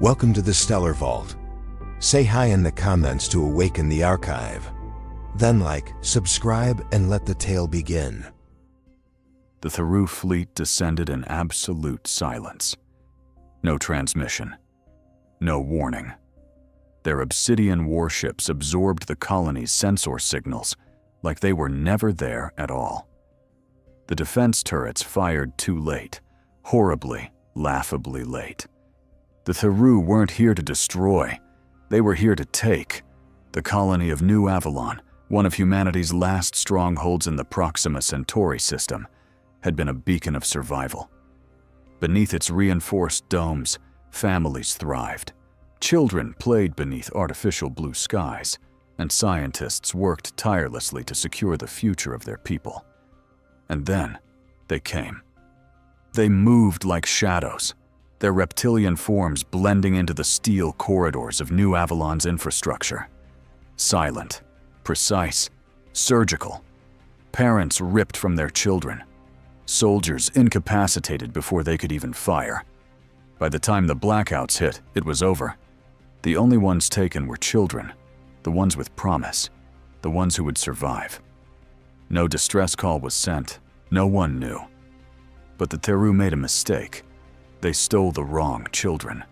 Welcome to the Stellar Vault. Say hi in the comments to awaken the archive. Then like, subscribe, and let the tale begin. The Theru fleet descended in absolute silence. No transmission. No warning. Their obsidian warships absorbed the colony's sensor signals like they were never there at all. The defense turrets fired too late, horribly, laughably late. The Theru weren't here to destroy, they were here to take. The colony of New Avalon, one of humanity's last strongholds in the Proxima Centauri system, had been a beacon of survival. Beneath its reinforced domes, families thrived. Children played beneath artificial blue skies, and scientists worked tirelessly to secure the future of their people. And then, they came. They moved like shadows, their reptilian forms blending into the steel corridors of New Avalon's infrastructure. Silent, precise, surgical. Parents ripped from their children. Soldiers incapacitated before they could even fire. By the time the blackouts hit, it was over. The only ones taken were children, the ones with promise, the ones who would survive. No distress call was sent, no one knew. But the Theru made a mistake. They stole the wrong children.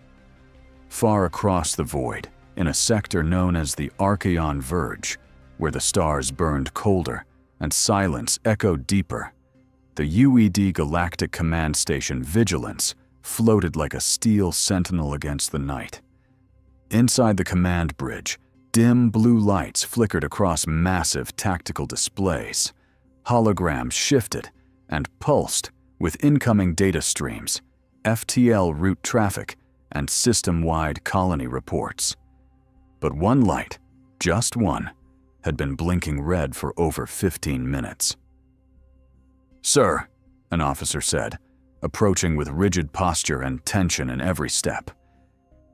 Far across the void, in a sector known as the Archeon Verge, where the stars burned colder and silence echoed deeper, the UED Galactic Command Station Vigilance floated like a steel sentinel against the night. Inside the command bridge, dim blue lights flickered across massive tactical displays. Holograms shifted and pulsed with incoming data streams, FTL route traffic, and system-wide colony reports. But one light, just one, had been blinking red for over 15 minutes. "Sir," an officer said, approaching with rigid posture and tension in every step.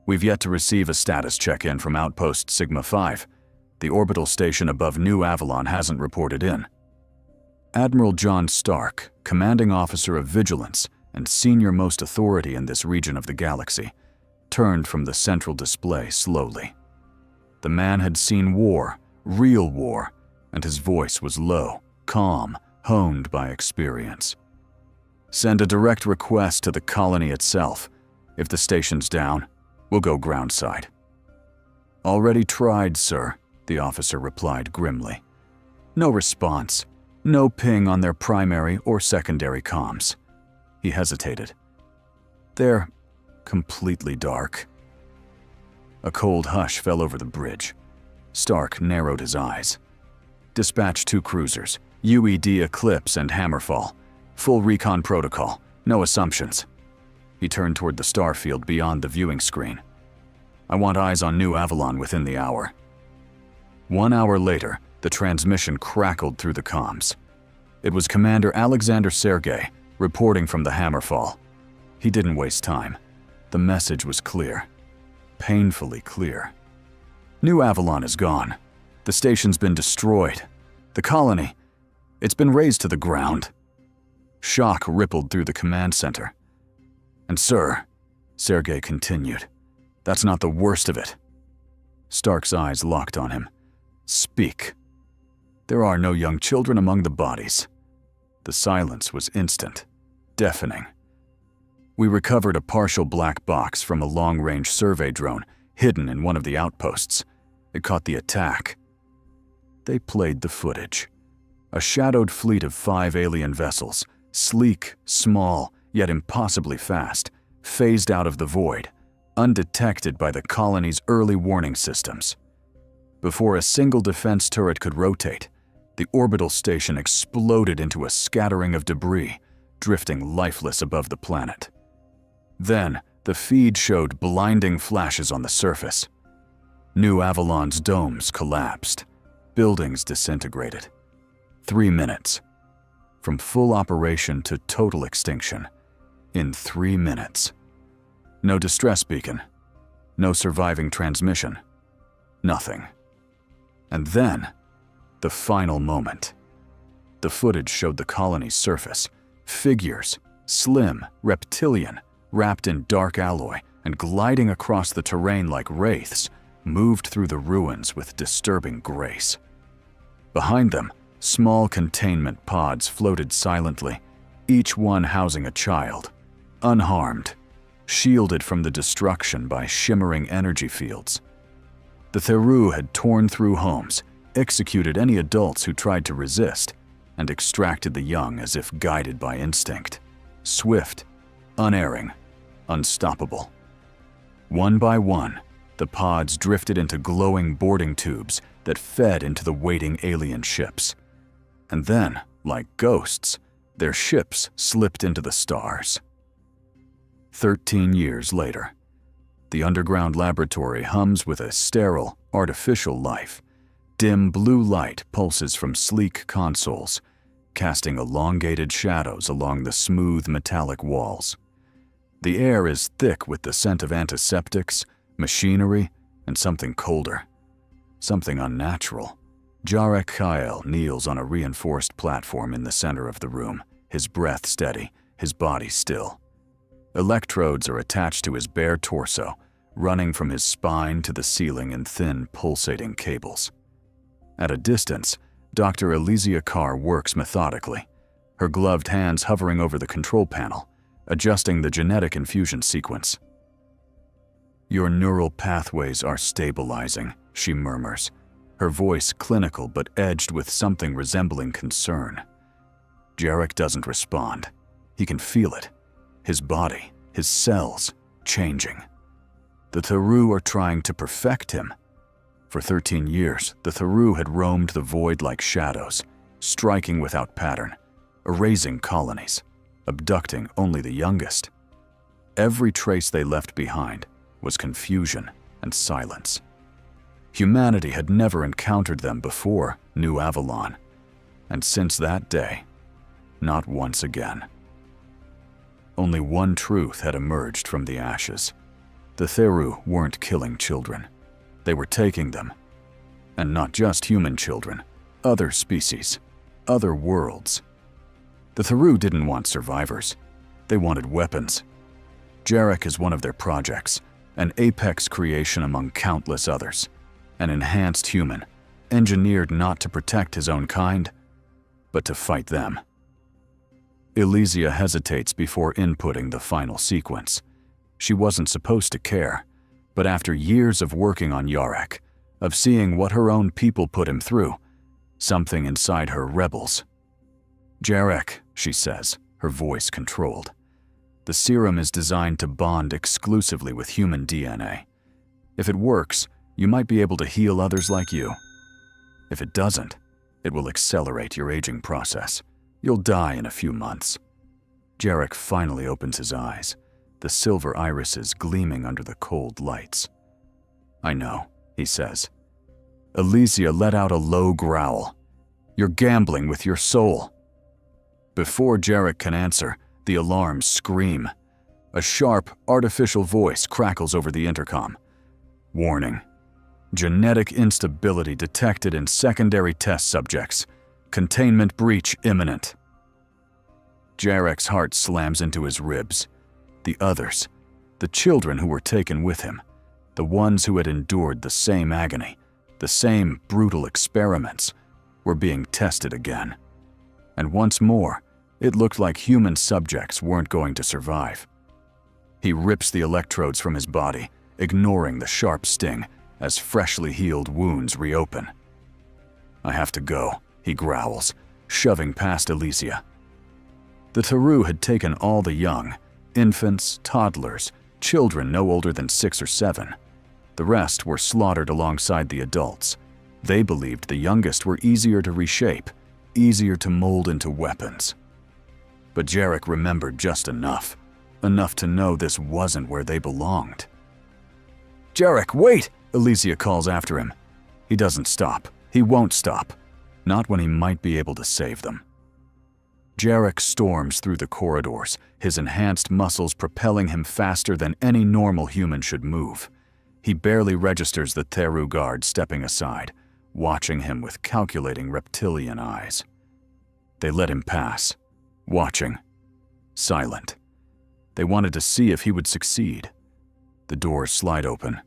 "We've yet to receive a status check-in from Outpost Sigma 5. The orbital station above New Avalon hasn't reported in." Admiral John Stark, commanding officer of Vigilance and senior-most authority in this region of the galaxy, turned from the central display slowly. The man had seen war, real war, and his voice was low, calm, honed by experience. "Send a direct request to the colony itself. If the station's down, we'll go groundside." "Already tried, sir," the officer replied grimly. "No response, no ping on their primary or secondary comms." He hesitated. "They're completely dark." A cold hush fell over the bridge. Stark narrowed his eyes. "Dispatch 2 cruisers, UED Eclipse and Hammerfall. Full recon protocol, no assumptions." He turned toward the starfield beyond the viewing screen. "I want eyes on New Avalon within the hour." 1 hour later, the transmission crackled through the comms. It was Commander Alexander Sergei, reporting from the Hammerfall. He didn't waste time. The message was clear. Painfully clear. New Avalon is gone. The station's been destroyed. The colony, it's been razed to the ground. Shock rippled through the command center. "And sir," Sergei continued, "that's not the worst of it." Stark's eyes locked on him. "Speak." "There are no young children among the bodies." The silence was instant, deafening. "We recovered a partial black box from a long-range survey drone hidden in one of the outposts. It caught the attack." They played the footage. A shadowed fleet of 5 alien vessels, sleek, small, yet impossibly fast, phased out of the void, undetected by the colony's early warning systems. Before a single defense turret could rotate, the orbital station exploded into a scattering of debris, drifting lifeless above the planet. Then, the feed showed blinding flashes on the surface. New Avalon's domes collapsed. Buildings disintegrated. 3 minutes. From full operation to total extinction. In 3 minutes. No distress beacon. No surviving transmission. Nothing. And then, the final moment. The footage showed the colony's surface. Figures, slim, reptilian, wrapped in dark alloy, and gliding across the terrain like wraiths, moved through the ruins with disturbing grace. Behind them, small containment pods floated silently, each one housing a child, unharmed, shielded from the destruction by shimmering energy fields. The Theru had torn through homes, executed any adults who tried to resist, and extracted the young as if guided by instinct. Swift, unerring, unstoppable. One by one, the pods drifted into glowing boarding tubes that fed into the waiting alien ships. And then, like ghosts, their ships slipped into the stars. 13 years later, the underground laboratory hums with a sterile, artificial life. Dim blue light pulses from sleek consoles, casting elongated shadows along the smooth metallic walls. The air is thick with the scent of antiseptics, machinery, and something colder. Something unnatural. Jarek Kyle kneels on a reinforced platform in the center of the room, his breath steady, his body still. Electrodes are attached to his bare torso, running from his spine to the ceiling in thin, pulsating cables. At a distance, Dr. Elysia Carr works methodically, her gloved hands hovering over the control panel, adjusting the genetic infusion sequence. "Your neural pathways are stabilizing," she murmurs, her voice clinical but edged with something resembling concern. Jarek doesn't respond. He can feel it. His body, his cells, changing. The Theru are trying to perfect him. For 13 years, the Theru had roamed the void like shadows, striking without pattern, erasing colonies, abducting only the youngest. Every trace they left behind was confusion and silence. Humanity had never encountered them before New Avalon, and since that day, not once again. Only one truth had emerged from the ashes. The Theru weren't killing children. They were taking them. And not just human children, other species, other worlds. The Theru didn't want survivors. They wanted weapons. Jarek is one of their projects, an apex creation among countless others. An enhanced human, engineered not to protect his own kind, but to fight them. Elysia hesitates before inputting the final sequence. She wasn't supposed to care, but after years of working on Jarek, of seeing what her own people put him through, something inside her rebels. "Jarek," she says, her voice controlled. "The serum is designed to bond exclusively with human DNA. If it works, you might be able to heal others like you. If it doesn't, it will accelerate your aging process. You'll die in a few months." Jarek finally opens his eyes, the silver irises gleaming under the cold lights. "I know," he says. Elysia let out a low growl. "You're gambling with your soul." Before Jarek can answer, the alarms scream. A sharp, artificial voice crackles over the intercom. "Warning. Genetic instability detected in secondary test subjects. Containment breach imminent." Jarek's heart slams into his ribs. The others, the children who were taken with him, the ones who had endured the same agony, the same brutal experiments, were being tested again. And once more, it looked like human subjects weren't going to survive. He rips the electrodes from his body, ignoring the sharp sting as freshly healed wounds reopen. "I have to go," he growls, shoving past Elysia. The Theru had taken all the young, infants, toddlers, children no older than 6 or 7. The rest were slaughtered alongside the adults. They believed the youngest were easier to reshape, easier to mold into weapons. But Jarek remembered just enough to know this wasn't where they belonged. "Jarek, wait!" Elysia calls after him. He doesn't stop. He won't stop. Not when he might be able to save them. Jarek storms through the corridors, his enhanced muscles propelling him faster than any normal human should move. He barely registers the Theru guard stepping aside, watching him with calculating reptilian eyes. They let him pass, watching, silent. They wanted to see if he would succeed. The doors slide open.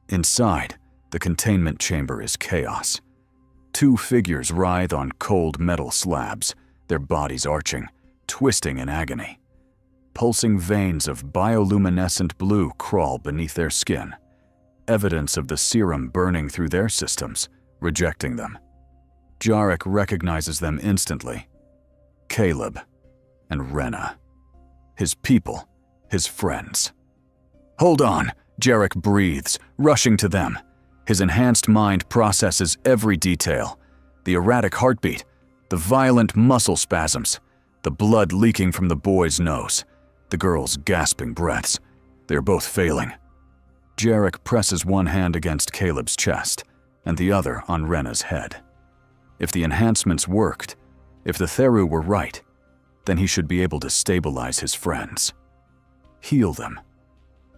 Inside, the containment chamber is chaos. Two figures writhe on cold metal slabs, their bodies arching, twisting in agony. Pulsing veins of bioluminescent blue crawl beneath their skin, evidence of the serum burning through their systems, rejecting them. Jarek recognizes them instantly. Caleb and Rena. His people, his friends. "Hold on," Jarek breathes, rushing to them. His enhanced mind processes every detail. The erratic heartbeat, the violent muscle spasms, the blood leaking from the boy's nose, the girl's gasping breaths. They're both failing. Jarek presses one hand against Caleb's chest and the other on Rena's head. If the enhancements worked, if the Theru were right, then he should be able to stabilize his friends. Heal them.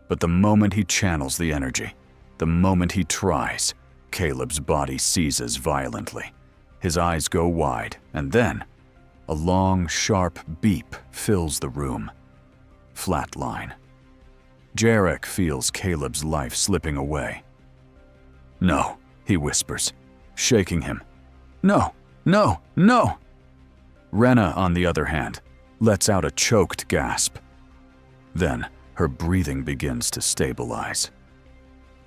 But the moment he channels the energy, the moment he tries, Caleb's body seizes violently. His eyes go wide, and then a long, sharp beep fills the room. Flatline. Jarek feels Caleb's life slipping away. "No," he whispers, shaking him. "No, no, no!" Rena, on the other hand, lets out a choked gasp. Then, her breathing begins to stabilize.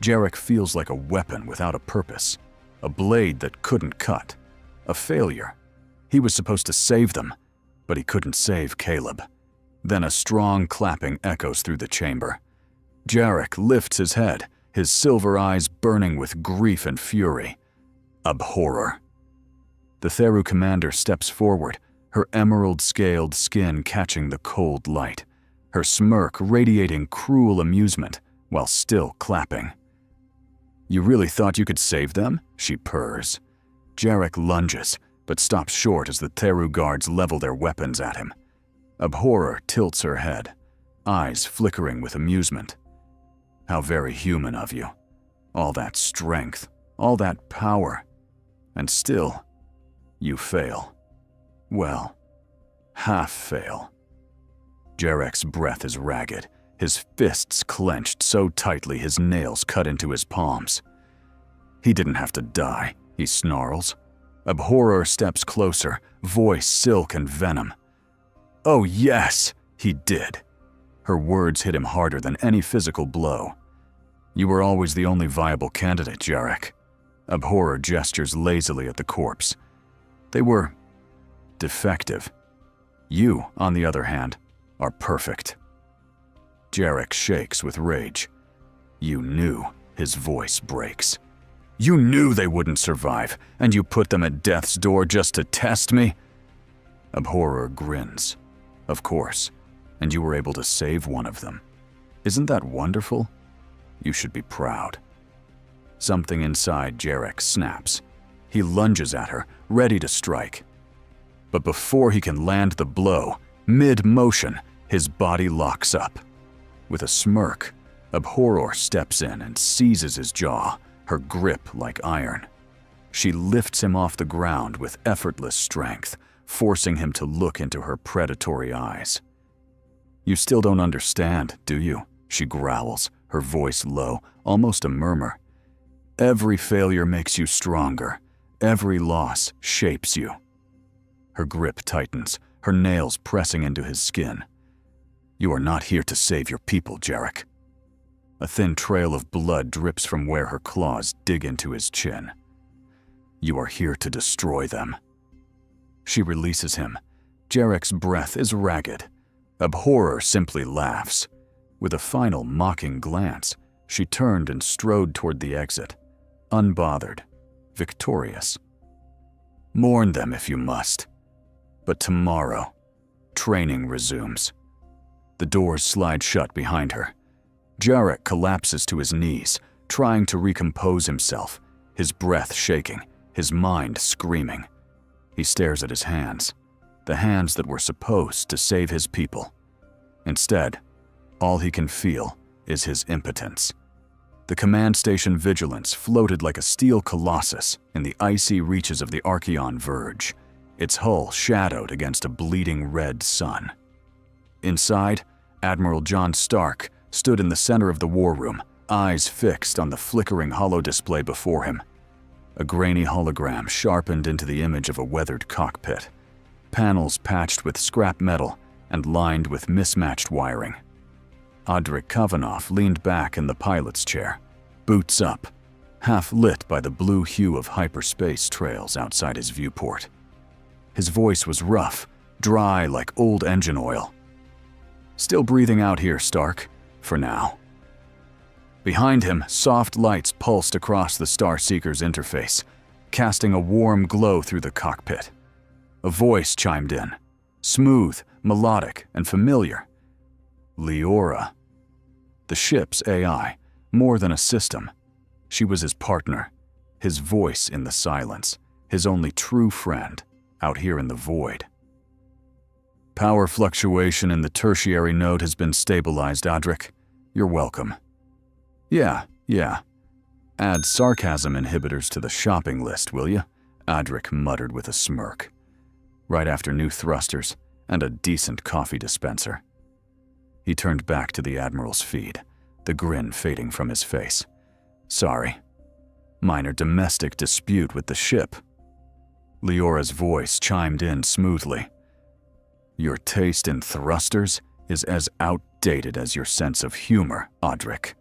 Jarek feels like a weapon without a purpose, a blade that couldn't cut, a failure. He was supposed to save them, but he couldn't save Caleb. Then a strong clapping echoes through the chamber. Jarek lifts his head, his silver eyes burning with grief and fury. Abhorror. The Theru commander steps forward, her emerald-scaled skin catching the cold light, her smirk radiating cruel amusement while still clapping. "You really thought you could save them?" she purrs. Jarek lunges, but stops short as the Theru guards level their weapons at him. Abhorror tilts her head, eyes flickering with amusement. "How very human of you. All that strength, all that power. And still, you fail. Well, half fail." Jarek's breath is ragged, his fists clenched so tightly his nails cut into his palms. "He didn't have to die," he snarls. Abhorror steps closer, voice silk and venom. "Oh yes, he did." Her words hit him harder than any physical blow. "You were always the only viable candidate, Jarek." Abhorror gestures lazily at the corpse. "They were defective. You, on the other hand, are perfect." Jarek shakes with rage. "You knew," his voice breaks. "You knew they wouldn't survive, and you put them at death's door just to test me?" Abhorror grins. "Of course, and you were able to save one of them. Isn't that wonderful? You should be proud." Something inside Jarek snaps. He lunges at her, ready to strike. But before he can land the blow, mid-motion, his body locks up. With a smirk, Abhorror steps in and seizes his jaw, her grip like iron. She lifts him off the ground with effortless strength, forcing him to look into her predatory eyes. "You still don't understand, do you?" she growls, her voice low, almost a murmur. "Every failure makes you stronger. Every loss shapes you." Her grip tightens, her nails pressing into his skin. "You are not here to save your people, Jarek." A thin trail of blood drips from where her claws dig into his chin. "You are here to destroy them." She releases him. Jarek's breath is ragged. Abhorror simply laughs. With a final mocking glance, she turned and strode toward the exit, unbothered, victorious. "Mourn them if you must. But tomorrow, training resumes." The doors slide shut behind her. Jarek collapses to his knees, trying to recompose himself, his breath shaking, his mind screaming. He stares at his hands, the hands that were supposed to save his people. Instead, all he can feel is his impotence. The command station Vigilance floated like a steel colossus in the icy reaches of the Archeon Verge, its hull shadowed against a bleeding red sun. Inside, Admiral John Stark, stood in the center of the war room, eyes fixed on the flickering holodisplay before him. A grainy hologram sharpened into the image of a weathered cockpit, panels patched with scrap metal and lined with mismatched wiring. Audric Kavanoff leaned back in the pilot's chair, boots up, half lit by the blue hue of hyperspace trails outside his viewport. His voice was rough, dry like old engine oil. "Still breathing out here, Stark, for now." Behind him, soft lights pulsed across the Starseeker's interface, casting a warm glow through the cockpit. A voice chimed in, smooth, melodic, and familiar. Leora. The ship's AI, more than a system. She was his partner, his voice in the silence, his only true friend out here in the void. "Power fluctuation in the tertiary node has been stabilized, Audric. You're welcome." Yeah. Add sarcasm inhibitors to the shopping list, will you?" Audric muttered with a smirk. Right after new thrusters and a decent coffee dispenser. He turned back to the Admiral's feed, the grin fading from his face. "Sorry. Minor domestic dispute with the ship." Leora's voice chimed in smoothly. "Your taste in thrusters is as outdated as your sense of humor, Audric."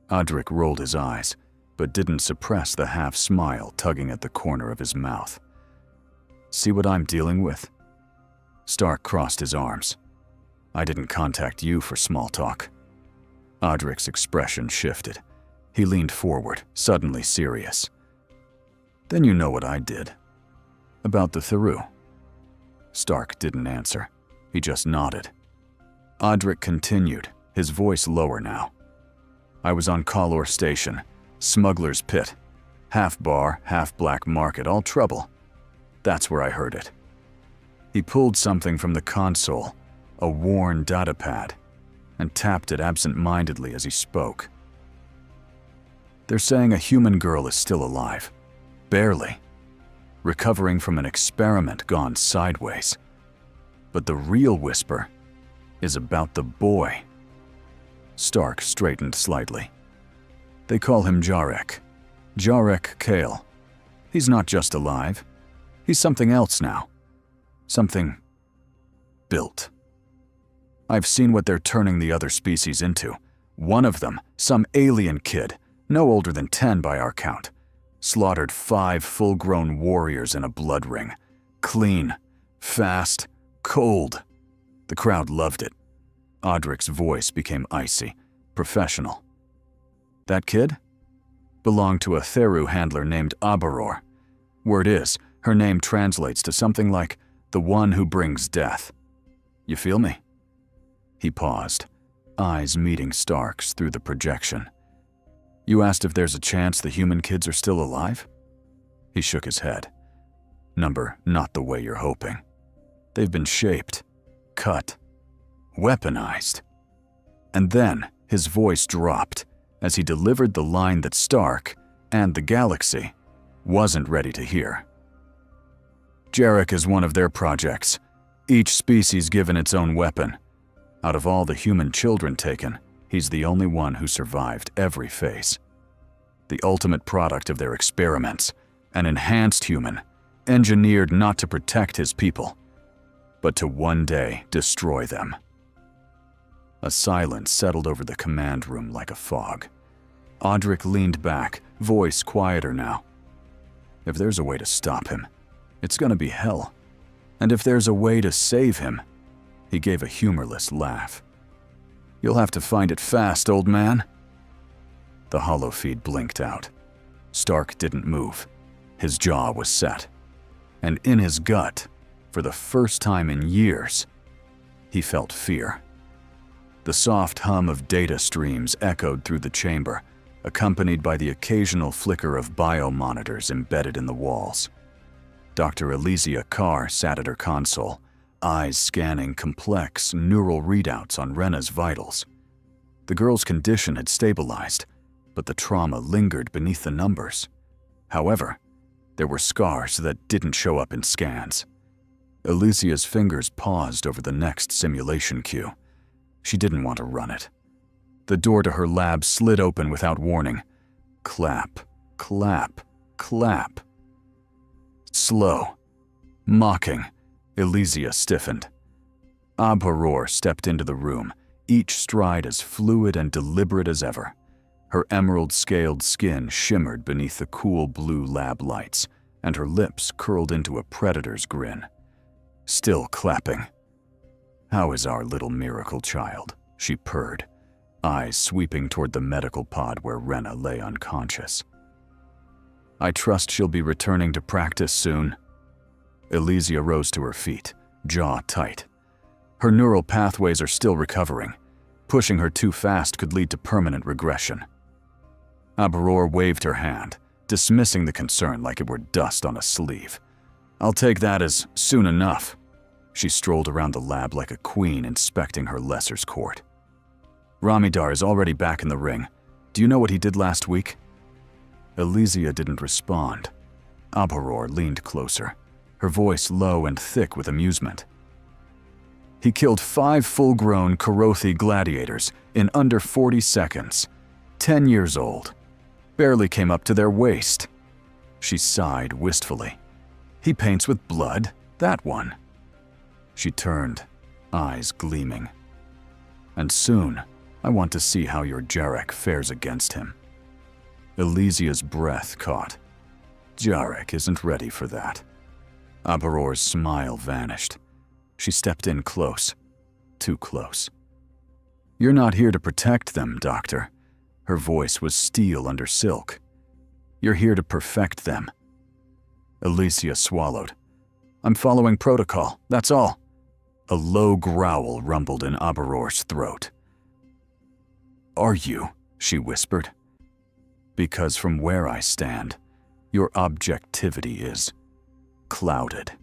Audric rolled his eyes, but didn't suppress the half-smile tugging at the corner of his mouth. "See what I'm dealing with?" Stark crossed his arms. "I didn't contact you for small talk." Audric's expression shifted. He leaned forward, suddenly serious. "Then you know what I did. About the Theru." Stark didn't answer. He just nodded. Audric continued, his voice lower now. "I was on Kalor Station, Smuggler's Pit. Half bar, half black market, all trouble. That's where I heard it." He pulled something from the console, a worn datapad, and tapped it absent-mindedly as he spoke. "They're saying a human girl is still alive. Barely. Recovering from an experiment gone sideways. But the real whisper is about the boy." Stark straightened slightly. "They call him Jarek. Jarek Kale. He's not just alive. He's something else now. Something built. I've seen what they're turning the other species into. One of them, some alien kid, no older than 10 by our count, slaughtered 5 full-grown warriors in a blood ring. Clean, fast, cold. The crowd loved it." Audric's voice became icy, professional. "That kid? Belonged to a Theru handler named Abaror. Word is, her name translates to something like, the one who brings death. You feel me?" He paused, eyes meeting Stark's through the projection. "You asked if there's a chance the human kids are still alive?" He shook his head. "Number, not the way you're hoping. They've been shaped, cut, weaponized." And then his voice dropped as he delivered the line that Stark, and the galaxy, wasn't ready to hear. "Jarek is one of their projects, each species given its own weapon. Out of all the human children taken, he's the only one who survived every phase. The ultimate product of their experiments, an enhanced human, engineered not to protect his people, but to one day destroy them." A silence settled over the command room like a fog. Audric leaned back, voice quieter now. "If there's a way to stop him, it's gonna be hell. And if there's a way to save him," he gave a humorless laugh, "you'll have to find it fast, old man." The holofeed blinked out. Stark didn't move. His jaw was set. And in his gut, for the first time in years, he felt fear. The soft hum of data streams echoed through the chamber, accompanied by the occasional flicker of biomonitors embedded in the walls. Dr. Elysia Carr sat at her console, eyes scanning complex neural readouts on Rena's vitals. The girl's condition had stabilized, but the trauma lingered beneath the numbers. However, there were scars that didn't show up in scans. Elysia's fingers paused over the next simulation queue. She didn't want to run it. The door to her lab slid open without warning. Clap, clap, clap. Slow, mocking, Elysia stiffened. Abharor stepped into the room, each stride as fluid and deliberate as ever. Her emerald-scaled skin shimmered beneath the cool blue lab lights, and her lips curled into a predator's grin. Still clapping. "How is our little miracle child?" she purred, eyes sweeping toward the medical pod where Rena lay unconscious. "I trust she'll be returning to practice soon." Elysia rose to her feet, jaw tight. Her neural pathways are still recovering. Pushing her too fast could lead to permanent regression. Abharor waved her hand, dismissing the concern like it were dust on a sleeve. "I'll take that as soon enough." She strolled around the lab like a queen inspecting her lesser's court. "Ramidar is already back in the ring. Do you know what he did last week?" Elysia didn't respond. Abharor leaned closer, her voice low and thick with amusement. "He killed 5 full-grown Karothi gladiators in under 40 seconds. 10 years old. Barely came up to their waist." She sighed wistfully. "He paints with blood, that one." She turned, eyes gleaming. "And soon, I want to see how your Jarek fares against him." Elysia's breath caught. Jarek isn't ready for that. Abharor's smile vanished. She stepped in close, too close. "You're not here to protect them, Doctor." Her voice was steel under silk. "You're here to perfect them." Elysia swallowed. "I'm following protocol, that's all." A low growl rumbled in Abharor's throat. "Are you?" she whispered. "Because from where I stand, your objectivity is clouded.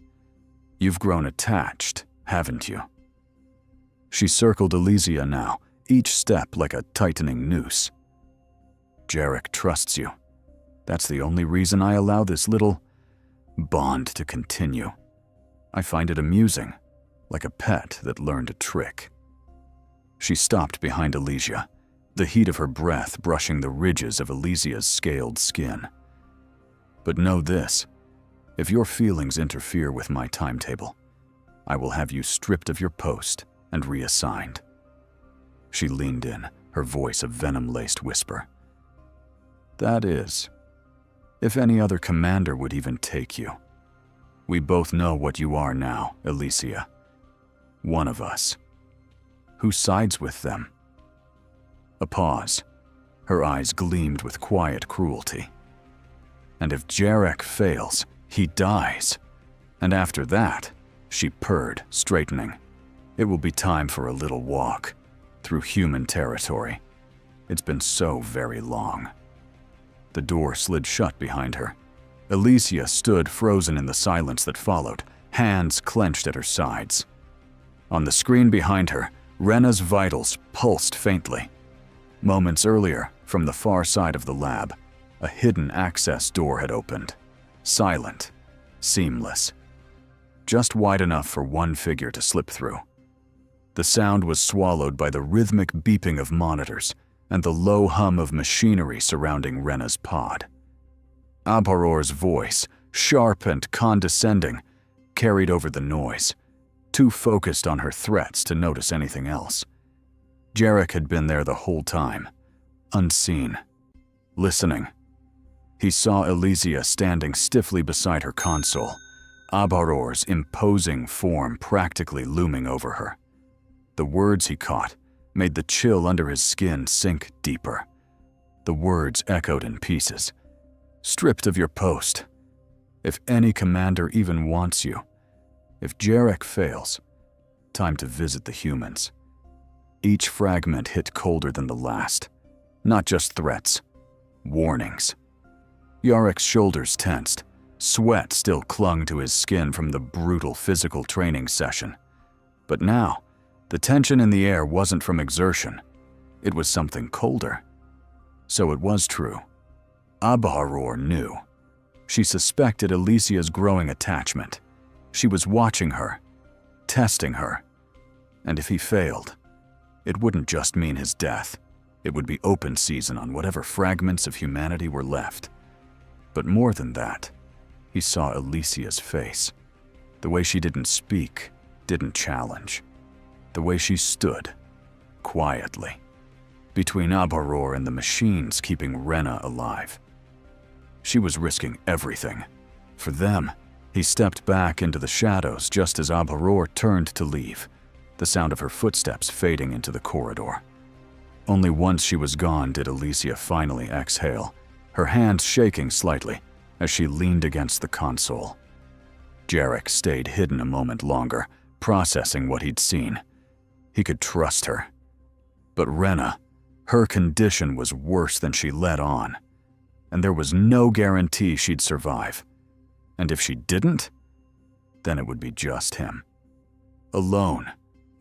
You've grown attached, haven't you?" She circled Elysia now, each step like a tightening noose. "Jarek trusts you. That's the only reason I allow this little bond to continue. I find it amusing, like a pet that learned a trick." She stopped behind Elysia, the heat of her breath brushing the ridges of Elysia's scaled skin. "But know this, if your feelings interfere with my timetable, I will have you stripped of your post and reassigned." She leaned in, her voice a venom-laced whisper. "That is, if any other commander would even take you. We both know what you are now, Elysia. One of us. Who sides with them?" A pause. Her eyes gleamed with quiet cruelty. "And if Jarek fails, he dies. And after that," she purred, straightening, "it will be time for a little walk through human territory. It's been so very long." The door slid shut behind her. Elysia stood frozen in the silence that followed, hands clenched at her sides. On the screen behind her, Rena's vitals pulsed faintly. Moments earlier, from the far side of the lab, a hidden access door had opened. Silent, seamless. Just wide enough for one figure to slip through. The sound was swallowed by the rhythmic beeping of monitors and the low hum of machinery surrounding Rena's pod. Abharor's voice, sharp and condescending, carried over the noise, too focused on her threats to notice anything else. Jarek had been there the whole time, unseen, listening. He saw Elysia standing stiffly beside her console, Abharor's imposing form practically looming over her. The words he caught made the chill under his skin sink deeper. The words echoed in pieces. "Stripped of your post. If any commander even wants you. If Jarek fails, time to visit the humans." Each fragment hit colder than the last. Not just threats, warnings. Yarek's shoulders tensed. Sweat still clung to his skin from the brutal physical training session. But now, the tension in the air wasn't from exertion. It was something colder. So it was true. Abharor knew. She suspected Elysia's growing attachment. She was watching her, testing her. And if he failed, it wouldn't just mean his death. It would be open season on whatever fragments of humanity were left. But more than that, he saw Alicia's face. The way she didn't speak, didn't challenge. The way she stood, quietly, between Aberror and the machines keeping Rena alive. She was risking everything. For them, he stepped back into the shadows just as Aberror turned to leave, the sound of her footsteps fading into the corridor. Only once she was gone did Alicia finally exhale, her hands shaking slightly as she leaned against the console. Jarek stayed hidden a moment longer, processing what he'd seen. He could trust her. But Rena, her condition was worse than she let on, and there was no guarantee she'd survive. And if she didn't, then it would be just him. Alone,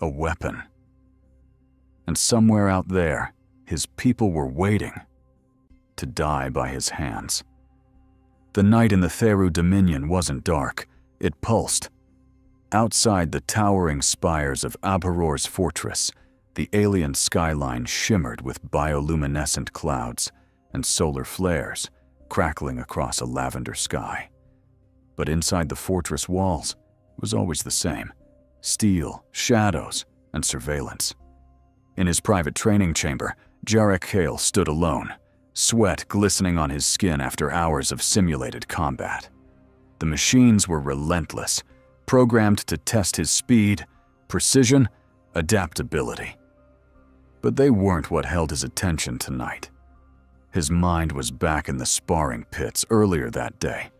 a weapon. And somewhere out there, his people were waiting to die by his hands. The night in the Theru Dominion wasn't dark, it pulsed. Outside the towering spires of Aberror's fortress, the alien skyline shimmered with bioluminescent clouds and solar flares crackling across a lavender sky. But inside the fortress walls, it was always the same: steel, shadows, and surveillance. In his private training chamber, Jarek Hale stood alone, sweat glistening on his skin after hours of simulated combat. The machines were relentless, programmed to test his speed, precision, adaptability. But they weren't what held his attention tonight. His mind was back in the sparring pits earlier that day,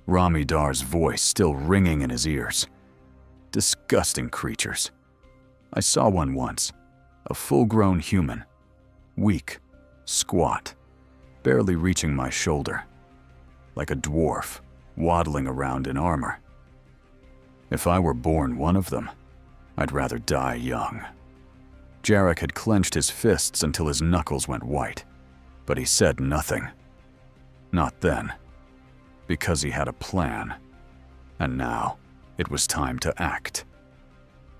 Ramidar's voice still ringing in his ears. Disgusting creatures. I saw one once, a full-grown human, weak, squat, barely reaching my shoulder, like a dwarf waddling around in armor. If I were born one of them, I'd rather die young. Jarek had clenched his fists until his knuckles went white, but he said nothing. Not then, because he had a plan, and now it was time to act.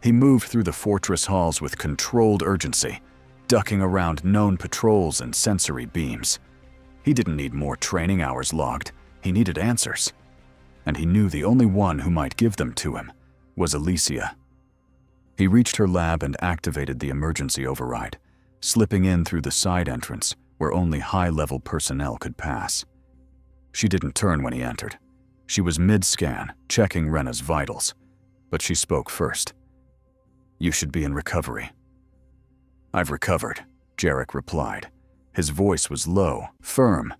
He moved through the fortress halls with controlled urgency, ducking around known patrols and sensory beams. He didn't need more training hours logged, he needed answers. And he knew the only one who might give them to him was Alicia. He reached her lab and activated the emergency override, slipping in through the side entrance where only high-level personnel could pass. She didn't turn when he entered. She was mid-scan, checking Rena's vitals, but she spoke first. "You should be in recovery." "I've recovered," Jarek replied. His voice was low, firm,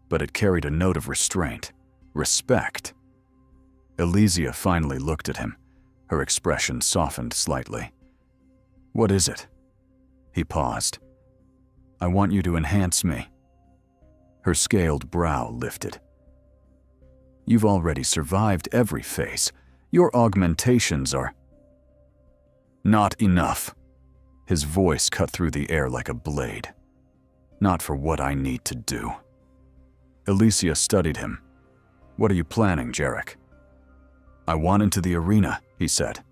but it carried a note of restraint, respect. Alicia finally looked at him. Her expression softened slightly. "What is it?" He paused. "I want you to enhance me." Her scaled brow lifted. "You've already survived every phase. Your augmentations are..." "Not enough." His voice cut through the air like a blade. "Not for what I need to do." Alicia studied him. "What are you planning, Jarek?" "I want into the arena," he said.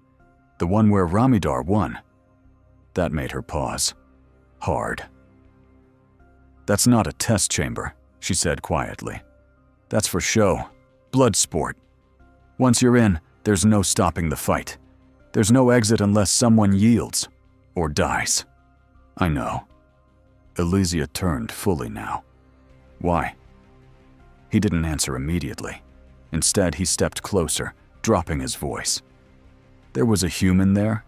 "The one where Ramidar won." That made her pause. Hard. "That's not a test chamber," she said quietly. "That's for show. Blood sport. Once you're in, there's no stopping the fight. There's no exit unless someone yields or dies." "I know." Alicia turned fully now. "Why?" He didn't answer immediately. Instead, he stepped closer, dropping his voice. "There was a human there?"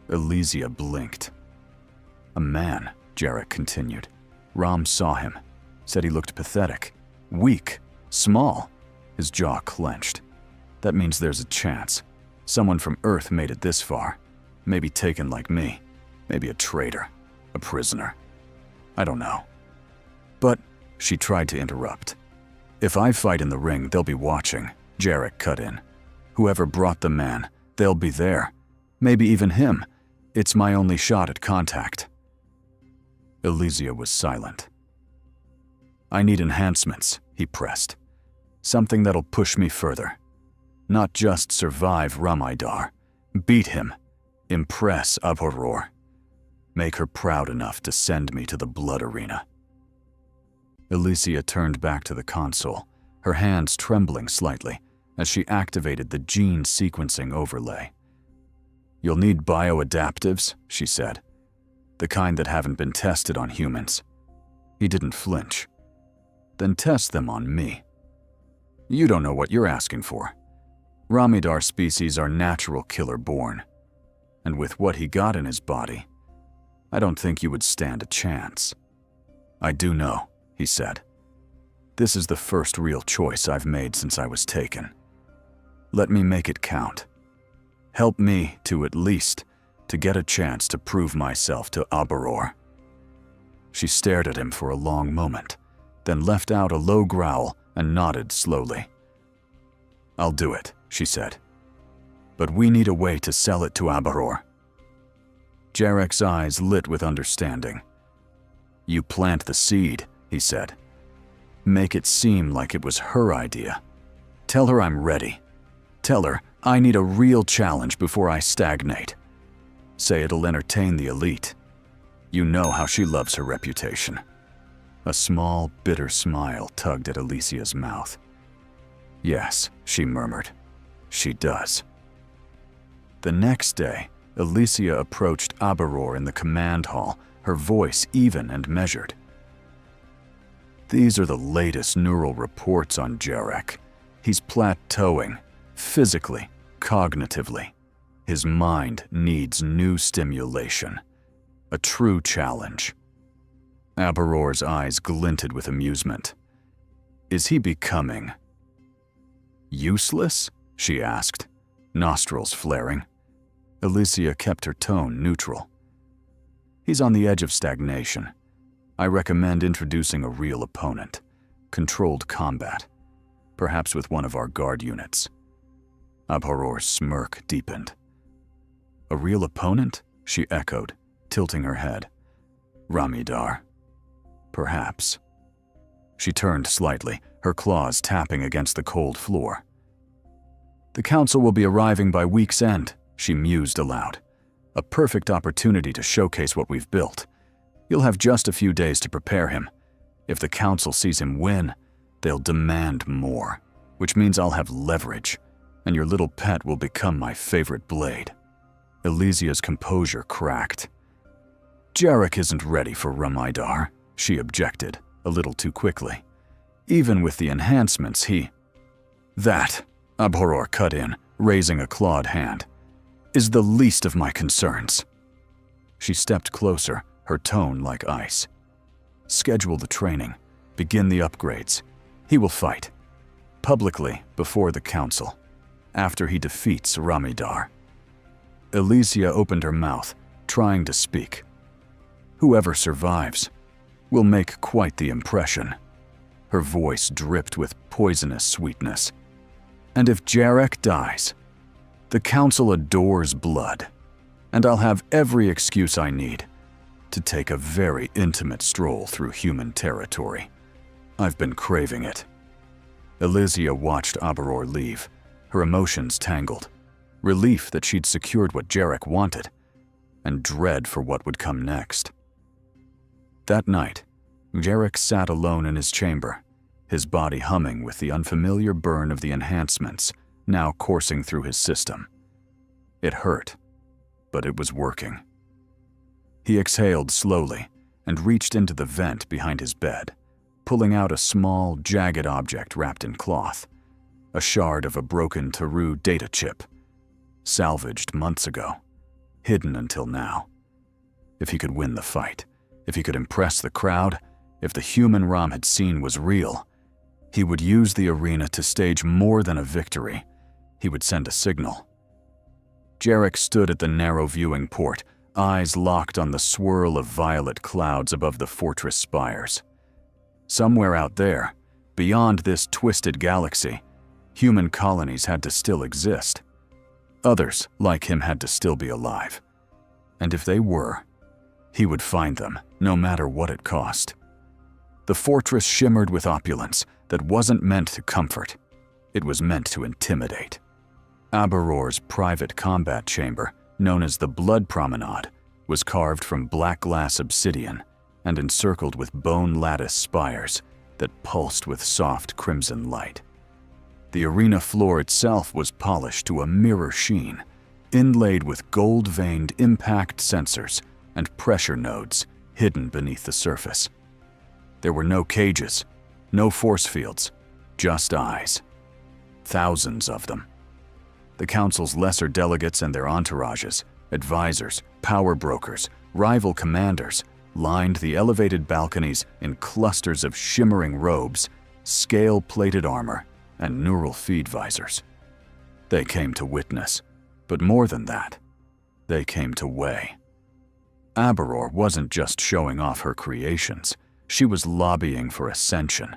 Alicia blinked. "A man," Jarek continued. "Ram saw him. Said he looked pathetic. Weak. Small." His jaw clenched. "That means there's a chance. Someone from Earth made it this far. Maybe taken like me. Maybe a traitor. A prisoner. I don't know." "But," she tried to interrupt. "If I fight in the ring, they'll be watching," Jarek cut in. "Whoever brought the man, they'll be there. Maybe even him. It's my only shot at contact." Alicia was silent. "I need enhancements," he pressed. "Something that'll push me further. Not just survive Ramidar. Beat him. Impress Aberror." Make her proud enough to send me to the blood arena. Elysia turned back to the console, her hands trembling slightly as she activated the gene sequencing overlay. "You'll need bioadaptives," she said. "The kind that haven't been tested on humans." He didn't flinch. "Then test them on me." "You don't know what you're asking for. Ramidar species are natural killer born. And with what he got in his body, I don't think you would stand a chance." "I do know," he said. "This is the first real choice I've made since I was taken. Let me make it count. Help me to at least to get a chance to prove myself to Aberor." She stared at him for a long moment, then left out a low growl and nodded slowly. "I'll do it," she said. "But we need a way to sell it to Aberor." Jarek's eyes lit with understanding. "You plant the seed," he said. "Make it seem like it was her idea. Tell her I'm ready. Tell her I need a real challenge before I stagnate. Say it'll entertain the elite. You know how she loves her reputation." A small, bitter smile tugged at Elysia's mouth. "Yes," she murmured. "She does." The next day, Elysia approached Aberor in the command hall, her voice even and measured. "These are the latest neural reports on Jarek. He's plateauing, physically, cognitively. His mind needs new stimulation. A true challenge." Aberor's eyes glinted with amusement. "Is he becoming useless?" she asked, nostrils flaring. Elysia kept her tone neutral. "He's on the edge of stagnation. I recommend introducing a real opponent. Controlled combat. Perhaps with one of our guard units." Aberor's smirk deepened. "A real opponent?" she echoed, tilting her head. "Ramidar. Perhaps." She turned slightly, her claws tapping against the cold floor. "The council will be arriving by week's end," she mused aloud. "A perfect opportunity to showcase what we've built. You'll have just a few days to prepare him. If the council sees him win, they'll demand more, which means I'll have leverage, and your little pet will become my favorite blade." Elysia's composure cracked. "Jarek isn't ready for Ramidar," she objected, a little too quickly. "Even with the enhancements, That," Aberor cut in, raising a clawed hand, "is the least of my concerns." She stepped closer, her tone like ice. "Schedule the training. Begin the upgrades. He will fight. Publicly, before the council. After he defeats Ramidar." Elysia opened her mouth, trying to speak. "Whoever survives will make quite the impression." Her voice dripped with poisonous sweetness. "And if Jarek dies, the council adores blood, and I'll have every excuse I need to take a very intimate stroll through human territory. I've been craving it." Elysia watched Aberor leave, her emotions tangled. Relief that she'd secured what Jarek wanted, and dread for what would come next. That night, Jarek sat alone in his chamber, his body humming with the unfamiliar burn of the enhancements now coursing through his system. It hurt, but it was working. He exhaled slowly and reached into the vent behind his bed, pulling out a small, jagged object wrapped in cloth, a shard of a broken Taru data chip, salvaged months ago, hidden until now. If he could win the fight, if he could impress the crowd, if the human Ram had seen was real, he would use the arena to stage more than a victory. He would send a signal. Jarek stood at the narrow viewing port, eyes locked on the swirl of violet clouds above the fortress spires. Somewhere out there, beyond this twisted galaxy, human colonies had to still exist. Others, like him, had to still be alive. And if they were, he would find them, no matter what it cost. The fortress shimmered with opulence that wasn't meant to comfort. It was meant to intimidate. Aberor's private combat chamber, known as the Blood Promenade, was carved from black glass obsidian and encircled with bone lattice spires that pulsed with soft crimson light. The arena floor itself was polished to a mirror sheen, inlaid with gold-veined impact sensors and pressure nodes hidden beneath the surface. There were no cages, no force fields, just eyes. Thousands of them. The Council's lesser delegates and their entourages, advisors, power brokers, rival commanders, lined the elevated balconies in clusters of shimmering robes, scale-plated armor, and neural feed visors. They came to witness, but more than that, they came to weigh. Aberor wasn't just showing off her creations, she was lobbying for ascension.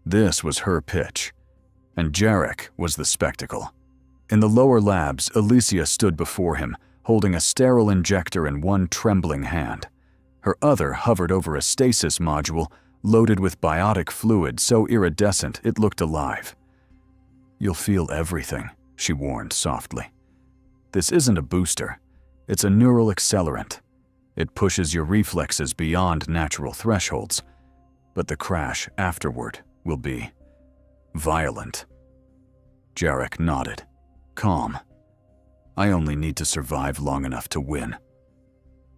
This was her pitch, and Jarek was the spectacle. In the lower labs, Alicia stood before him, holding a sterile injector in one trembling hand. Her other hovered over a stasis module loaded with biotic fluid so iridescent it looked alive. "You'll feel everything," she warned softly. "This isn't a booster. It's a neural accelerant. It pushes your reflexes beyond natural thresholds, but the crash afterward will be violent." Jarek nodded, calm. "I only need to survive long enough to win."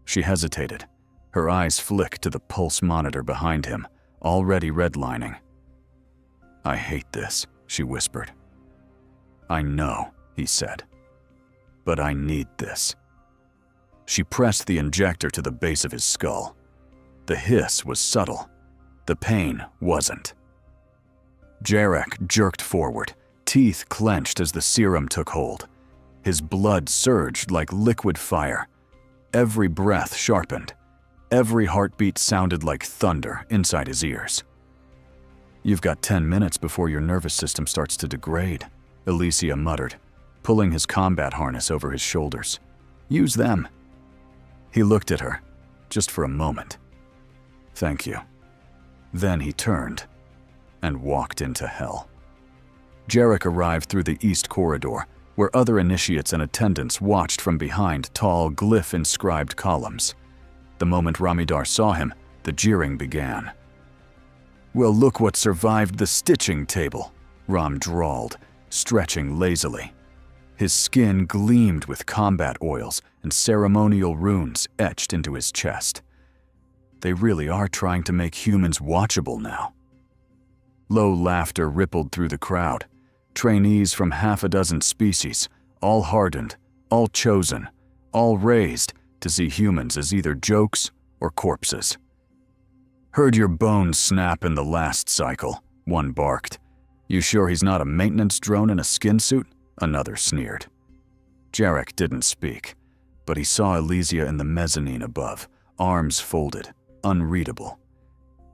She hesitated. Her eyes flicked to the pulse monitor behind him, already redlining. "I hate this," she whispered. "I know," he said, "but I need this." She pressed the injector to the base of his skull. The hiss was subtle. The pain wasn't. Jarek jerked forward, teeth clenched as the serum took hold. His blood surged like liquid fire. Every breath sharpened. Every heartbeat sounded like thunder inside his ears. "You've got 10 minutes before your nervous system starts to degrade," Alicia muttered, pulling his combat harness over his shoulders. "Use them." He looked at her, just for a moment. "Thank you." Then he turned and walked into hell. Jarek arrived through the east corridor, where other initiates and attendants watched from behind tall, glyph-inscribed columns. The moment Ramidar saw him, the jeering began. "Well, look what survived the stitching table," Ram drawled, stretching lazily. His skin gleamed with combat oils and ceremonial runes etched into his chest. They really are trying to make humans watchable now. Low laughter rippled through the crowd. Trainees from half a dozen species, all hardened, all chosen, all raised to see humans as either jokes or corpses. "Heard your bones snap in the last cycle," one barked. "You sure he's not a maintenance drone in a skin suit?" Another sneered. Jarek didn't speak, but he saw Elysia in the mezzanine above, arms folded, unreadable.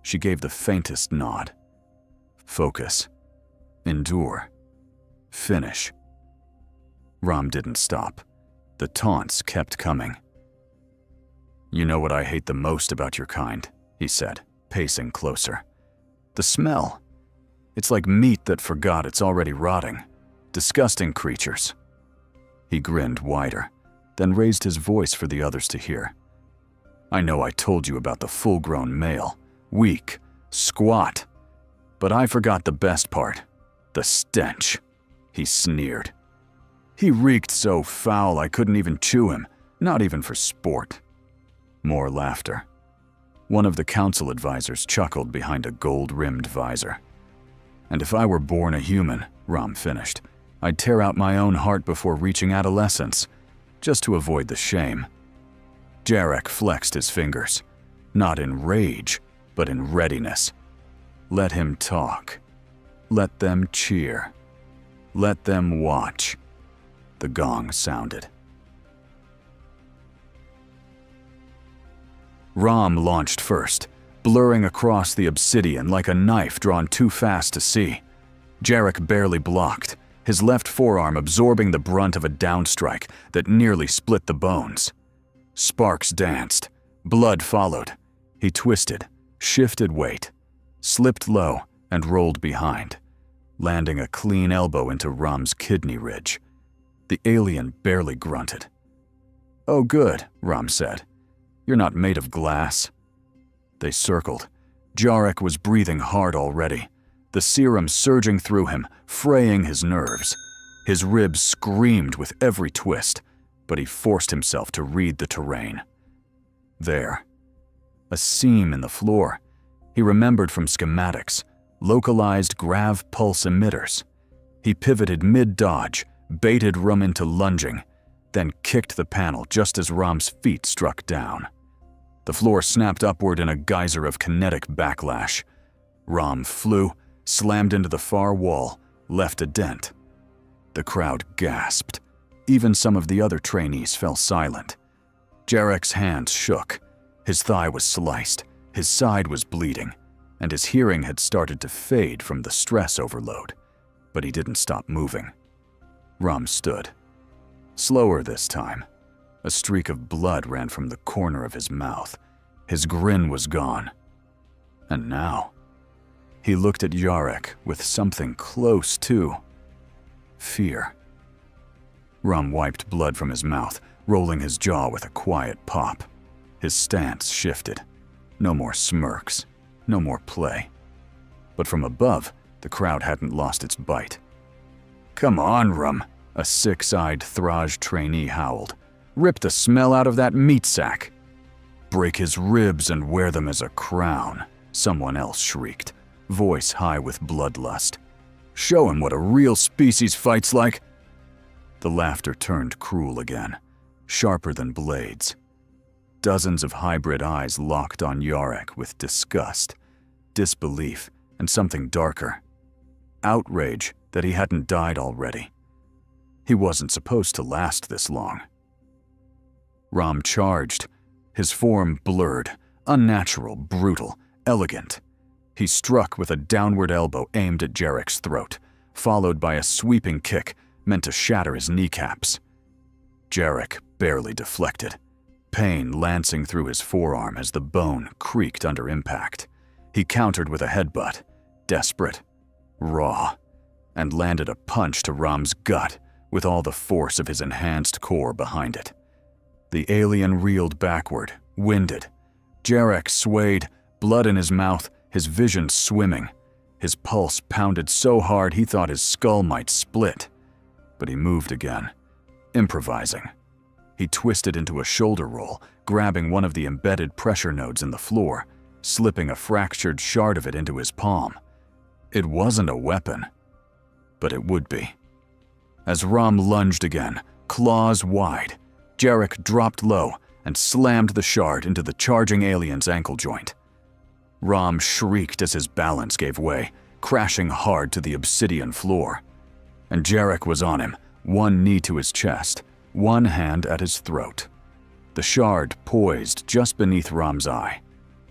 She gave the faintest nod. Focus. Endure. Finish. Ram didn't stop. The taunts kept coming. "You know what I hate the most about your kind," he said, pacing closer. "The smell. It's like meat that forgot it's already rotting. Disgusting creatures." He grinned wider, then raised his voice for the others to hear. "I know I told you about the full-grown male, weak, squat, but I forgot the best part, the stench," he sneered. "He reeked so foul I couldn't even chew him, not even for sport." More laughter. One of the council advisors chuckled behind a gold-rimmed visor. "And if I were born a human," Ram finished, "I'd tear out my own heart before reaching adolescence, just to avoid the shame." Jarek flexed his fingers, not in rage, but in readiness. Let him talk. Let them cheer. Let them watch. The gong sounded. Ram launched first, blurring across the obsidian like a knife drawn too fast to see. Jarek barely blocked, his left forearm absorbing the brunt of a downstrike that nearly split the bones. Sparks danced. Blood followed. He twisted, shifted weight, slipped low, and rolled behind, landing a clean elbow into Ram's kidney ridge. The alien barely grunted. "Oh good," Ram said. You're not made of glass." They circled. Jarek was breathing hard already, the serum surging through him, fraying his nerves. His ribs screamed with every twist, but he forced himself to read the terrain. There. A seam in the floor. He remembered from schematics, localized grav pulse emitters. He pivoted mid-dodge, baited Rum into lunging, then kicked the panel just as Ram's feet struck down. The floor snapped upward in a geyser of kinetic backlash. Ram flew, slammed into the far wall, left a dent. The crowd gasped. Even some of the other trainees fell silent. Jarek's hands shook. His thigh was sliced, his side was bleeding, and his hearing had started to fade from the stress overload. But he didn't stop moving. Ram stood. Slower this time. A streak of blood ran from the corner of his mouth. His grin was gone. And now, he looked at Jarek with something close to fear. Ram wiped blood from his mouth, rolling his jaw with a quiet pop. His stance shifted. No more smirks, no more play. But from above, the crowd hadn't lost its bite. "Come on, Rum," a six-eyed Thraj trainee howled. "Rip the smell out of that meat sack." "Break his ribs and wear them as a crown," someone else shrieked, voice high with bloodlust. "Show him what a real species fight's like." The laughter turned cruel again, sharper than blades. Dozens of hybrid eyes locked on Jarek with disgust, disbelief, and something darker. Outrage that he hadn't died already. He wasn't supposed to last this long. Ram charged, his form blurred, unnatural, brutal, elegant. He struck with a downward elbow aimed at Jarek's throat, followed by a sweeping kick meant to shatter his kneecaps. Jarek barely deflected, pain lancing through his forearm as the bone creaked under impact. He countered with a headbutt, desperate, raw, and landed a punch to Ram's gut with all the force of his enhanced core behind it. The alien reeled backward, winded. Jarek swayed, blood in his mouth, his vision swimming. His pulse pounded so hard he thought his skull might split. But he moved again, improvising. He twisted into a shoulder roll, grabbing one of the embedded pressure nodes in the floor, slipping a fractured shard of it into his palm. It wasn't a weapon, but it would be. As Ram lunged again, claws wide, Jarek dropped low and slammed the shard into the charging alien's ankle joint. Ram shrieked as his balance gave way, crashing hard to the obsidian floor. And Jarek was on him, one knee to his chest, one hand at his throat. The shard poised just beneath Ram's eye,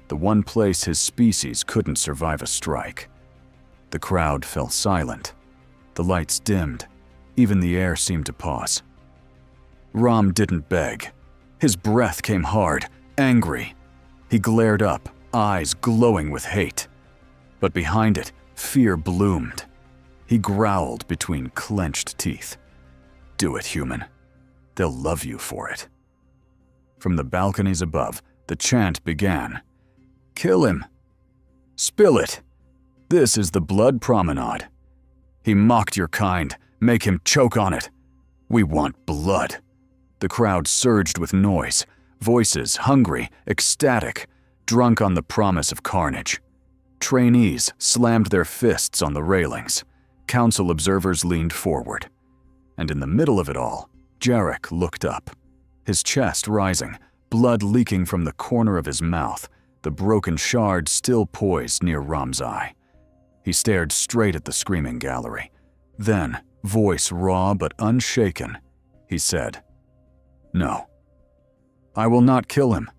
the one place his species couldn't survive a strike. The crowd fell silent. The lights dimmed. Even the air seemed to pause. Ram didn't beg. His breath came hard, angry. He glared up, eyes glowing with hate. But behind it, fear bloomed. He growled between clenched teeth. "Do it, human. They'll love you for it." From the balconies above, the chant began. "Kill him. Spill it. This is the blood promenade. He mocked your kind. Make him choke on it. We want blood." The crowd surged with noise, voices hungry, ecstatic, drunk on the promise of carnage. Trainees slammed their fists on the railings. Council observers leaned forward. And in the middle of it all, Jarek looked up, his chest rising, blood leaking from the corner of his mouth, the broken shard still poised near Ram's eye. He stared straight at the screaming gallery. Then, voice raw but unshaken, he said, "No. I will not kill him."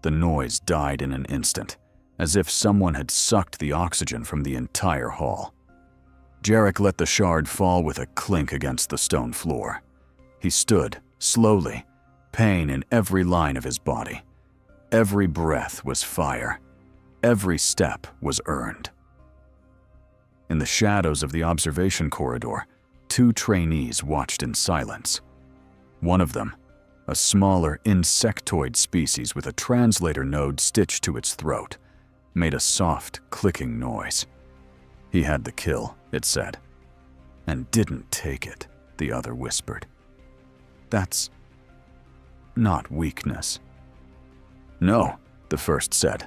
The noise died in an instant, as if someone had sucked the oxygen from the entire hall. Jarek let the shard fall with a clink against the stone floor. He stood, slowly, pain in every line of his body. Every breath was fire. Every step was earned. In the shadows of the observation corridor, two trainees watched in silence. One of them, a smaller insectoid species with a translator node stitched to its throat, made a soft, clicking noise. He had the kill, it said. And didn't take it, the other whispered. That's not weakness. No, the first said,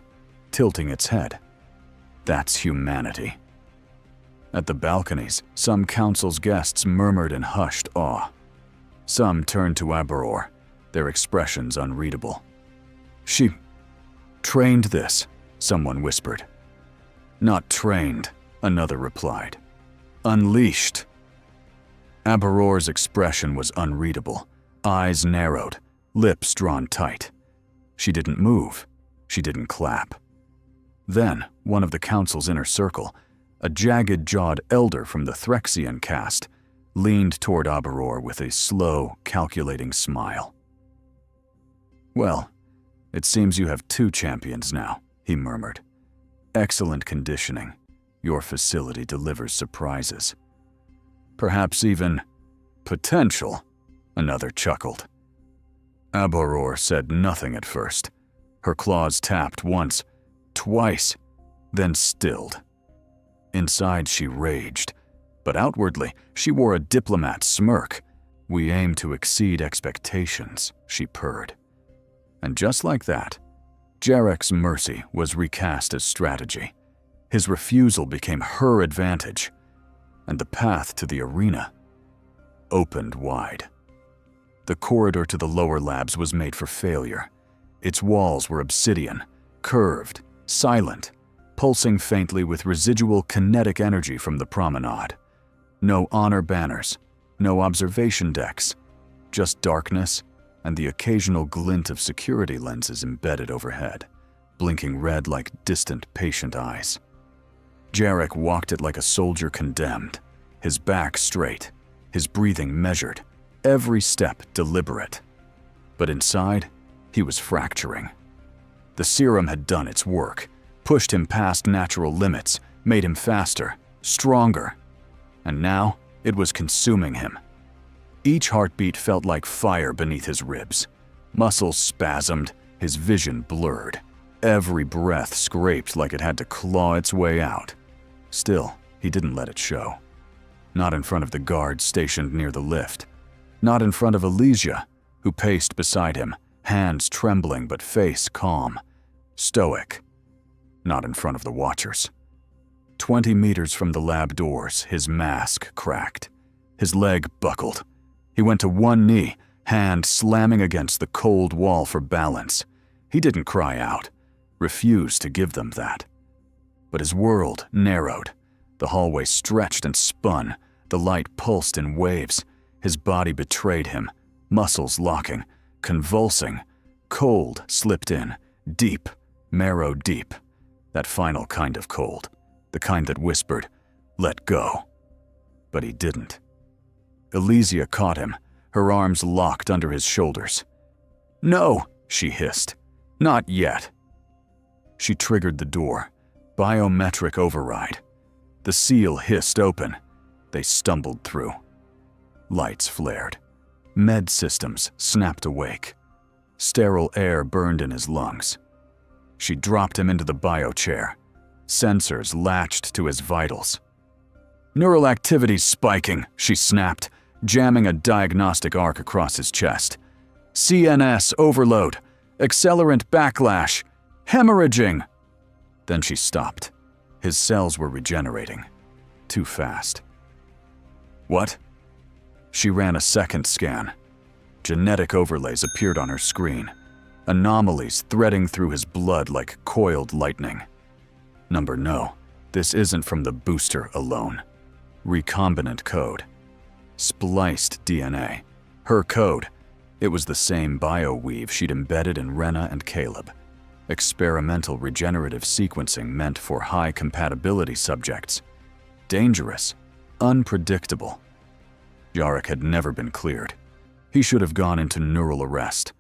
tilting its head. That's humanity. At the balconies, some council's guests murmured in hushed awe. Some turned to Aberor, their expressions unreadable. She trained this, someone whispered. Not trained, another replied. Unleashed. Aberor's expression was unreadable, eyes narrowed, lips drawn tight. She didn't move. She didn't clap. Then, one of the council's inner circle, a jagged-jawed elder from the Threxian caste, leaned toward Aberor with a slow, calculating smile. Well, it seems you have 2 champions now, he murmured. Excellent conditioning. Your facility delivers surprises. Perhaps even potential, another chuckled. Aberor said nothing at first. Her claws tapped once, twice, then stilled. Inside she raged, but outwardly she wore a diplomat's smirk. We aim to exceed expectations, she purred. And just like that, Jarek's mercy was recast as strategy. His refusal became her advantage, and the path to the arena opened wide. The corridor to the lower labs was made for failure. Its walls were obsidian, curved, silent, pulsing faintly with residual kinetic energy from the promenade. No honor banners, no observation decks, just darkness and the occasional glint of security lenses embedded overhead, blinking red like distant patient eyes. Jarek walked it like a soldier condemned, his back straight, his breathing measured, every step deliberate. But inside, he was fracturing. The serum had done its work, pushed him past natural limits, made him faster, stronger. And now, it was consuming him. Each heartbeat felt like fire beneath his ribs. Muscles spasmed, his vision blurred. Every breath scraped like it had to claw its way out. Still, he didn't let it show. Not in front of the guards stationed near the lift. Not in front of Elysia, who paced beside him, hands trembling but face calm, stoic. Not in front of the watchers. 20 meters from the lab doors, his mask cracked. His leg buckled. He went to one knee, hand slamming against the cold wall for balance. He didn't cry out, refused to give them that. But his world narrowed. The hallway stretched and spun. The light pulsed in waves. His body betrayed him, muscles locking, convulsing. Cold slipped in, deep, marrow deep. That final kind of cold, the kind that whispered, "Let go." But he didn't. Elysia caught him, her arms locked under his shoulders. "No," she hissed. "Not yet." She triggered the door. Biometric override. The seal hissed open. They stumbled through. Lights flared. Med systems snapped awake. Sterile air burned in his lungs. She dropped him into the biochair. Sensors latched to his vitals. "Neural activity's spiking," she snapped, jamming a diagnostic arc across his chest. "CNS overload. Accelerant backlash. Hemorrhaging." Then she stopped. His cells were regenerating. Too fast. What? She ran a second scan. Genetic overlays appeared on her screen. Anomalies threading through his blood like coiled lightning. No, this isn't from the booster alone. Recombinant code. Spliced DNA. Her code. It was the same bioweave she'd embedded in Rena and Caleb. Experimental regenerative sequencing meant for high compatibility subjects. Dangerous. Unpredictable. Jarek had never been cleared. He should have gone into neural arrest.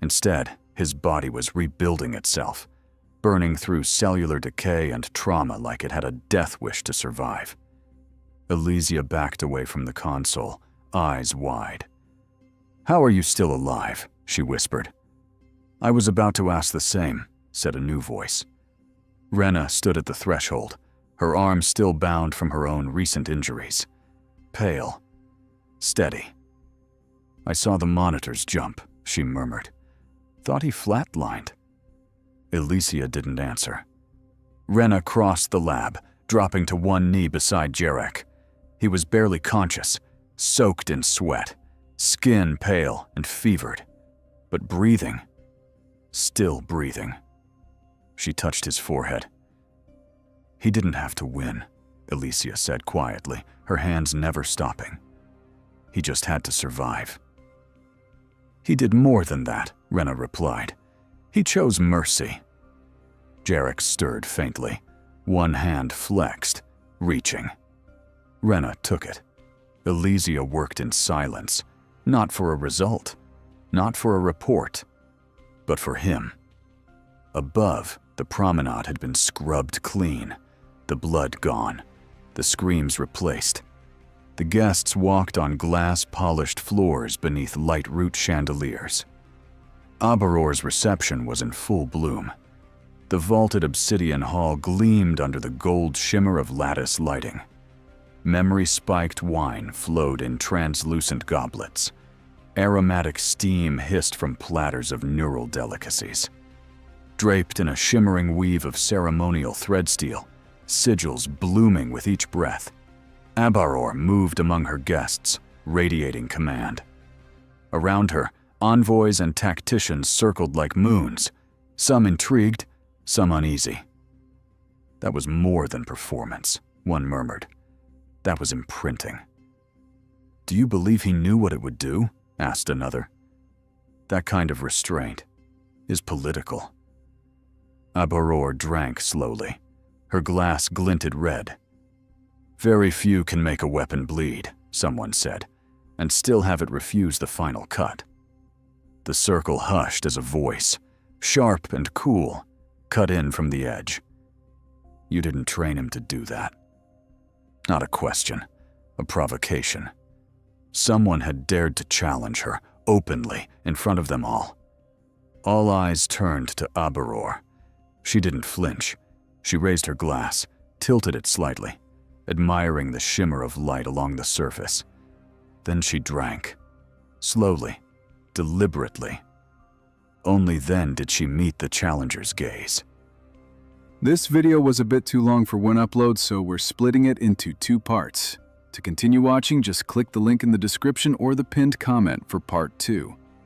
Instead, his body was rebuilding itself, burning through cellular decay and trauma like it had a death wish to survive. Elysia backed away from the console, eyes wide. "How are you still alive?" she whispered. I was about to ask the same, said a new voice. Rena stood at the threshold, her arms still bound from her own recent injuries. Pale. Steady. I saw the monitors jump, she murmured. Thought he flatlined. Elysia didn't answer. Rena crossed the lab, dropping to one knee beside Jarek. He was barely conscious, soaked in sweat, skin pale and fevered, but breathing. Still breathing. She touched his forehead. He didn't have to win, Elysia said quietly, her hands never stopping. He just had to survive. He did more than that, Rena replied. He chose mercy. Jarek stirred faintly, one hand flexed, reaching. Rena took it. Elysia worked in silence, not for a result, not for a report, but for him. Above, the promenade had been scrubbed clean, the blood gone, the screams replaced. The guests walked on glass-polished floors beneath light-root chandeliers. Aberor's reception was in full bloom. The vaulted obsidian hall gleamed under the gold shimmer of lattice lighting. Memory-spiked wine flowed in translucent goblets. Aromatic steam hissed from platters of neural delicacies. Draped in a shimmering weave of ceremonial thread steel, sigils blooming with each breath, Aberor moved among her guests, radiating command. Around her, envoys and tacticians circled like moons, some intrigued, some uneasy. That was more than performance, one murmured. That was imprinting. Do you believe he knew what it would do? Asked another. That kind of restraint is political. Aberor drank slowly. Her glass glinted red. Very few can make a weapon bleed, someone said, and still have it refuse the final cut. The circle hushed as a voice, sharp and cool, cut in from the edge. You didn't train him to do that. Not a question, a provocation. Someone had dared to challenge her, openly, in front of them all. All eyes turned to Aberor. She didn't flinch. She raised her glass, tilted it slightly, admiring the shimmer of light along the surface. Then she drank. Slowly, deliberately. Only then did she meet the challenger's gaze. This video was a bit too long for one upload, so we're splitting it into 2 parts. To continue watching, just click the link in the description or the pinned comment for part 2.